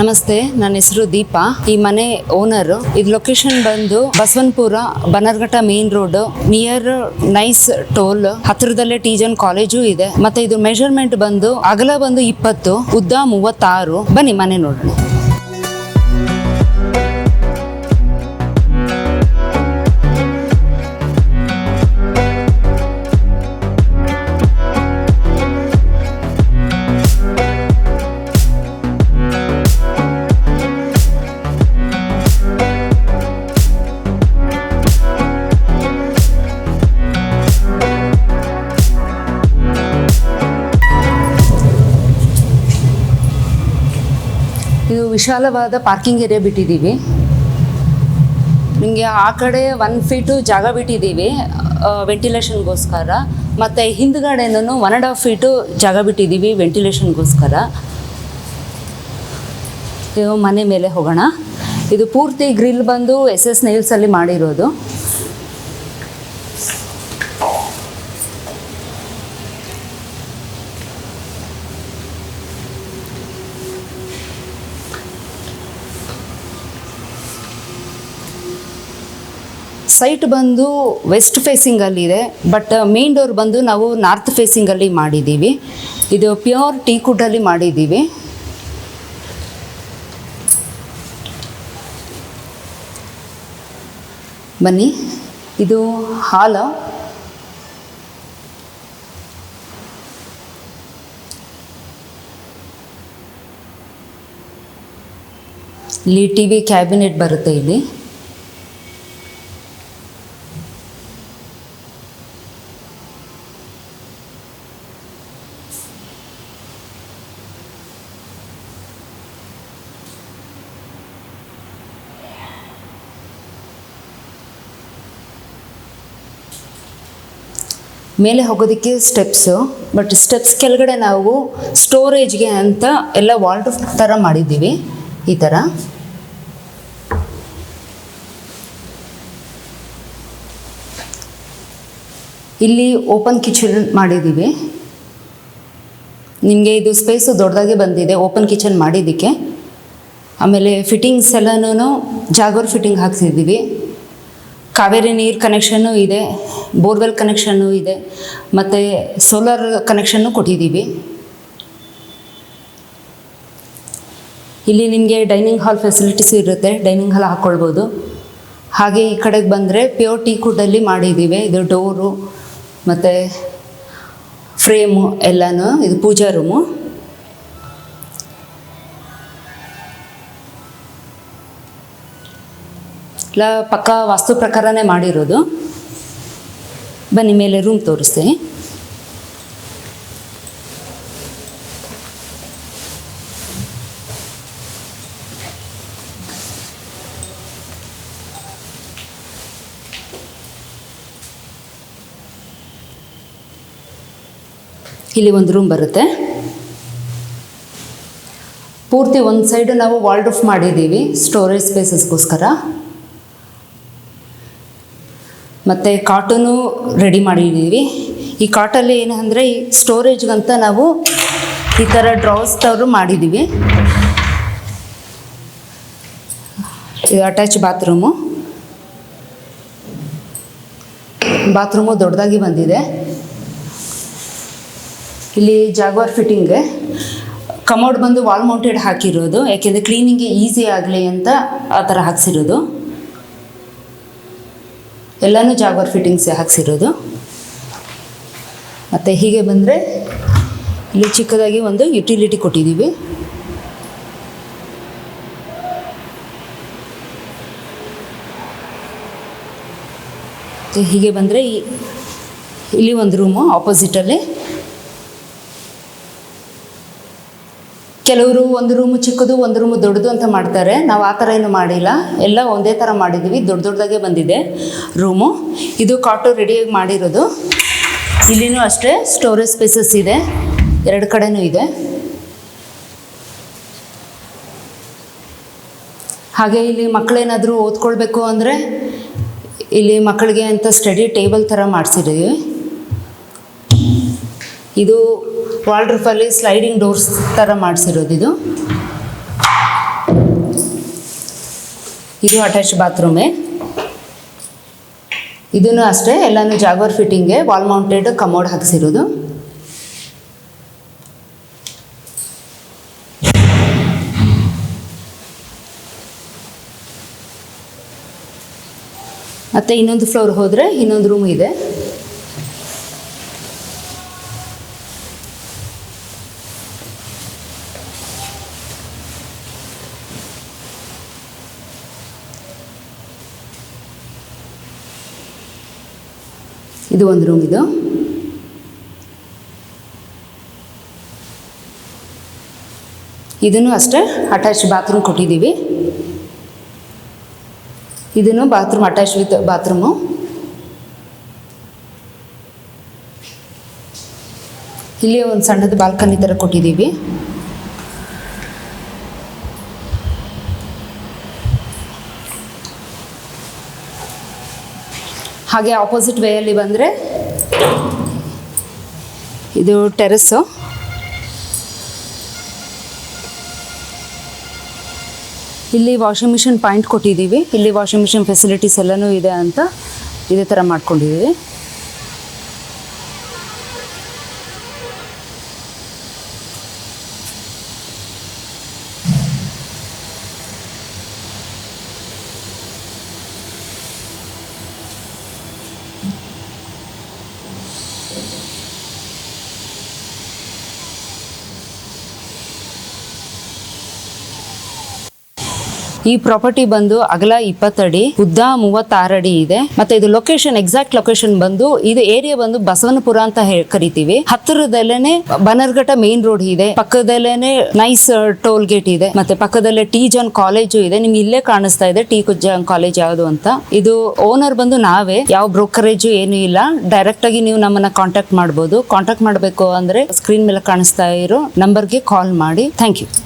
ನಮಸ್ತೆ, ನನ್ನ ಹೆಸರು ದೀಪಾ. ಈ ಮನೆ ಓನರು. ಇದು ಲೊಕೇಶನ್ ಬಂದು Basavanapura, Bannerghatta main road, near NICE toll ಹತ್ತಿರದಲ್ಲೇ ಟೀಜನ್ ಕಾಲೇಜು ಇದೆ. ಮತ್ತೆ ಇದು ಮೆಜರ್ಮೆಂಟ್ ಬಂದು ಅಗಲ ಬಂದು 20, ಉದ್ದ 36. ಬನ್ನಿ ಮನೆ ನೋಡೋಣ. ಇದು ವಿಶಾಲವಾದ ಪಾರ್ಕಿಂಗ್ ಏರಿಯಾ ಬಿಟ್ಟಿದ್ದೀವಿ. ನಿಮಗೆ ಆ ಕಡೆ 1 ಫೀಟು ಜಾಗ ಬಿಟ್ಟಿದ್ದೀವಿ ವೆಂಟಿಲೇಷನ್ಗೋಸ್ಕರ. ಮತ್ತು ಹಿಂದ್ಗಡೆನೂ 1.5 ಫೀಟು ಜಾಗ ಬಿಟ್ಟಿದ್ದೀವಿ ವೆಂಟಿಲೇಷನ್ಗೋಸ್ಕರ. ಇದು ಮನೆ ಮೇಲೆ ಹೋಗೋಣ. ಇದು ಪೂರ್ತಿ ಗ್ರಿಲ್ ಬಂದು SS ನೈಲ್ಸಲ್ಲಿ ಮಾಡಿರೋದು. ಸೈಟ್ ಬಂದು ವೆಸ್ಟ್ ಫೇಸಿಂಗಲ್ಲಿದೆ, ಬಟ್ ಮೇನ್ ಡೋರ್ ಬಂದು ನಾವು ನಾರ್ತ್ ಫೇಸಿಂಗಲ್ಲಿ ಮಾಡಿದ್ದೀವಿ. ಇದು ಪ್ಯೂರ್ ಟೀಕುಡ್ಡಲ್ಲಿ ಮಾಡಿದ್ದೀವಿ. ಬನ್ನಿ, ಇದು ಹಾಲ್. ಇಲ್ಲಿ TV ಕ್ಯಾಬಿನೆಟ್ ಬರುತ್ತೆ. ಇಲ್ಲಿ ಮೇಲೆ ಹೋಗೋದಕ್ಕೆ ಸ್ಟೆಪ್ಸು, ಬಟ್ ಸ್ಟೆಪ್ಸ್ ಕೆಳಗಡೆ ನಾವು ಸ್ಟೋರೇಜ್ಗೆ ಅಂತ ಎಲ್ಲ ವಾಲ್ಡ್ರೂಫ್ ಥರ ಮಾಡಿದ್ದೀವಿ. ಈ ಥರ ಇಲ್ಲಿ ಓಪನ್ ಕಿಚನ್ ಮಾಡಿದ್ದೀವಿ. ನಿಮಗೆ ಇದು ಸ್ಪೇಸು ದೊಡ್ಡದಾಗೆ ಬಂದಿದೆ ಓಪನ್ ಕಿಚನ್ ಮಾಡಿದ್ದಕ್ಕೆ. ಆಮೇಲೆ ಫಿಟ್ಟಿಂಗ್ಸ್ ಎಲ್ಲನೂ ಜಾಗೋರ್ ಫಿಟ್ಟಿಂಗ್ ಹಾಕ್ಸಿದ್ದೀವಿ. ಕಾವೇರಿ ನೀರು ಕನೆಕ್ಷನ್ನು ಇದೆ, ಬೋರ್ವೆಲ್ ಕನೆಕ್ಷನ್ನು ಇದೆ, ಮತ್ತು ಸೋಲಾರ್ ಕನೆಕ್ಷನ್ನು ಕೊಟ್ಟಿದ್ದೀವಿ. ಇಲ್ಲಿ ನಿಮಗೆ ಡೈನಿಂಗ್ ಹಾಲ್ ಫೆಸಿಲಿಟೀಸ್ ಇರುತ್ತೆ, ಡೈನಿಂಗ್ ಹಾಲ್ ಹಾಕ್ಕೊಳ್ಬೋದು. ಹಾಗೆ ಈ ಕಡೆಗೆ ಬಂದರೆ ಪ್ಯೂರ್ ಟೀಕುಡ್ಡಲ್ಲಿ ಮಾಡಿದ್ದೀವಿ. ಇದು ಡೋರು ಮತ್ತು ಫ್ರೇಮು ಎಲ್ಲನೂ. ಇದು ಪೂಜಾ ರೂಮು. ಎಲ್ಲ ಪಕ್ಕ ವಾಸ್ತು ಪ್ರಕಾರನೇ ಮಾಡಿರೋದು. ಬನ್ನಿ ಮೇಲೆ ರೂಮ್ ತೋರಿಸ್ತೀನಿ. ಇಲ್ಲಿ ಒಂದು ರೂಮ್ ಬರುತ್ತೆ. ಪೂರ್ತಿ ಒಂದು ಸೈಡು ನಾವು ವಾಲ್ಡ್ರೂಫ್ ಮಾಡಿದ್ದೀವಿ ಸ್ಟೋರೇಜ್ ಸ್ಪೇಸಸ್ಗೋಸ್ಕರ. ಮತ್ತು ಕಾಟನ್ನು ರೆಡಿ ಮಾಡಿದ್ದೀವಿ. ಈ ಕಾಟಲ್ಲಿ ಏನಂದರೆ ಈ ಸ್ಟೋರೇಜ್ಗಂತ ನಾವು ಈ ಥರ ಡ್ರಾಸ್ ಥರ ಮಾಡಿದ್ದೀವಿ. ಇದು ಅಟ್ಯಾಚ್ ಬಾತ್ರೂಮು ದೊಡ್ಡದಾಗಿ ಬಂದಿದೆ. ಇಲ್ಲಿ ಜಾಗ್ವಾರ್ ಫಿಟ್ಟಿಂಗ್ ಕಮೋಡ್ ಬಂದು ವಾಲ್ ಮೌಂಟೆಡ್ ಹಾಕಿರೋದು, ಯಾಕೆಂದರೆ ಕ್ಲೀನಿಂಗ್ಗೆ ಈಸಿ ಆಗಲಿ ಅಂತ ಆ ಥರ ಹಾಕ್ಸಿರೋದು. ಎಲ್ಲನೂ ಜಾಗ್ವಾರ್ ಫಿಟ್ಟಿಂಗ್ಸ್ ಹಾಕ್ಸಿರೋದು. ಮತ್ತು ಹೀಗೆ ಬಂದರೆ ಇಲ್ಲಿ ಚಿಕ್ಕದಾಗಿ ಒಂದು ಯುಟಿಲಿಟಿ ಕೊಟ್ಟಿದ್ದೀವಿ. ಹೀಗೆ ಬಂದರೆ ಇಲ್ಲಿ ಒಂದು ರೂಮು ಆಪೋಸಿಟಲ್ಲಿ. ಕೆಲವರು ಒಂದು ರೂಮು ಚಿಕ್ಕದು, ಒಂದು ರೂಮು ದೊಡ್ಡದು ಅಂತ ಮಾಡ್ತಾರೆ. ನಾವು ಆ ಥರ ಏನು ಮಾಡಿಲ್ಲ, ಎಲ್ಲ ಒಂದೇ ಥರ ಮಾಡಿದ್ದೀವಿ. ದೊಡ್ಡದಾಗೆ ಬಂದಿದೆ ರೂಮು. ಇದು ಕಾಟು ರೆಡಿಯಾಗಿ ಮಾಡಿರೋದು. ಇಲ್ಲಿನೂ ಅಷ್ಟೇ ಸ್ಟೋರೇಜ್ ಸ್ಪೇಸಸ್ ಇದೆ, 2 ಕಡೆನೂ ಇದೆ. ಹಾಗೆ ಇಲ್ಲಿ ಮಕ್ಕಳೇನಾದರೂ ಓದ್ಕೊಳ್ಬೇಕು ಅಂದರೆ ಇಲ್ಲಿ ಮಕ್ಕಳಿಗೆ ಅಂತ ಸ್ಟಡಿ ಟೇಬಲ್ ಥರ ಮಾಡಿಸಿದ್ದೀವಿ. ಇದು ವಾಲ್ ರೂಫಲ್ಲಿ ಸ್ಲೈಡಿಂಗ್ ಡೋರ್ಸ್ ಥರ ಮಾಡಿಸಿರೋದು. ಇದು ಇದು ಅಟ್ಯಾಚ್ ಬಾತ್ರೂಮೇ. ಇದನ್ನು ಅಷ್ಟೇ ಎಲ್ಲಾನು ಜಾಗ್ವರ್ ಫಿಟ್ಟಿಂಗ್ಗೆ ವಾಲ್ ಮೌಂಟೆಡ್ ಕಮೋಡ್ ಹಾಕ್ಸಿರೋದು. ಮತ್ತು ಇನ್ನೊಂದು ಫ್ಲೋರ್ ಹೋದರೆ ಇನ್ನೊಂದು ರೂಮ್ ಇದೆ. ಇದು ಒಂದು ರೂಮ್ ಇದು. ಇದನ್ನು ಅಷ್ಟೇ ಅಟ್ಯಾಚ್ ಬಾತ್ರೂಮ್ ಕೊಟ್ಟಿದ್ದೀವಿ. ಇದನ್ನು ಬಾತ್ರೂಮ್ ಅಟ್ಯಾಚ್ ವಿತ್ ಬಾತ್ರೂಮು. ಇಲ್ಲಿ ಒಂದು ಸಣ್ಣದು ಬಾಲ್ಕನಿ ಥರ ಕೊಟ್ಟಿದ್ದೀವಿ. ಹಾಗೆ ಆಪೋಸಿಟ್ ವೇಯಲ್ಲಿ ಬಂದರೆ ಇದು ಟೆರೆಸ್ಸು. ಇಲ್ಲಿ ವಾಷಿಂಗ್ ಮಿಷಿನ್ ಪಾಯಿಂಟ್ ಕೊಟ್ಟಿದ್ದೀವಿ. ಇಲ್ಲಿ ವಾಷಿಂಗ್ ಮಿಷಿನ್ ಫೆಸಿಲಿಟೀಸ್ ಎಲ್ಲನೂ ಇದೆ ಅಂತ ಇದೇ ಥರ ಮಾಡ್ಕೊಂಡಿದ್ದೀವಿ. ಈ ಪ್ರಾಪರ್ಟಿ ಬಂದು ಅಗಲ 20 ಅಡಿ, ಉದ್ದ 36 ಅಡಿ ಇದೆ. ಮತ್ತೆ ಇದು ಲೊಕೇಶನ್, ಎಕ್ಸಾಕ್ಟ್ ಲೊಕೇಶನ್ ಬಂದು ಇದು ಏರಿಯಾ ಬಂದು ಬಸವನಪುರ ಅಂತ ಕರಿತೀವಿ. ಹತ್ತಿರದಲ್ಲೇನೆ ಬನರ್ಘಟ್ಟ ಮೇನ್ ರೋಡ್ ಇದೆ, ಪಕ್ಕದಲ್ಲೇನೆ ನೈಸ್ ಟೋಲ್ ಗೇಟ್ ಇದೆ, ಮತ್ತೆ ಪಕ್ಕದಲ್ಲೇ ಟಿ ಜಾನ್ ಕಾಲೇಜು ಇದೆ. ನಿಮ್ಗೆ ಇಲ್ಲೇ ಕಾಣಿಸ್ತಾ ಇದೆ ಟಿ ಜಾನ್ ಕಾಲೇಜ್ ಯಾವುದು ಅಂತ. ಇದು ಓನರ್ ಬಂದು ನಾವೇ, ಯಾವ ಬ್ರೋಕರೇಜ್ ಏನು ಇಲ್ಲ. ಡೈರೆಕ್ಟ್ ಆಗಿ ನೀವು ನಮ್ಮನ್ನ ಕಾಂಟ್ಯಾಕ್ಟ್ ಮಾಡಬಹುದು. ಕಾಂಟ್ಯಾಕ್ಟ್ ಮಾಡಬೇಕು ಅಂದ್ರೆ ಸ್ಕ್ರೀನ್ ಮೇಲೆ ಕಾಣಿಸ್ತಾ ಇರೋ ನಂಬರ್ಗೆ ಕಾಲ್ ಮಾಡಿ. Thank you.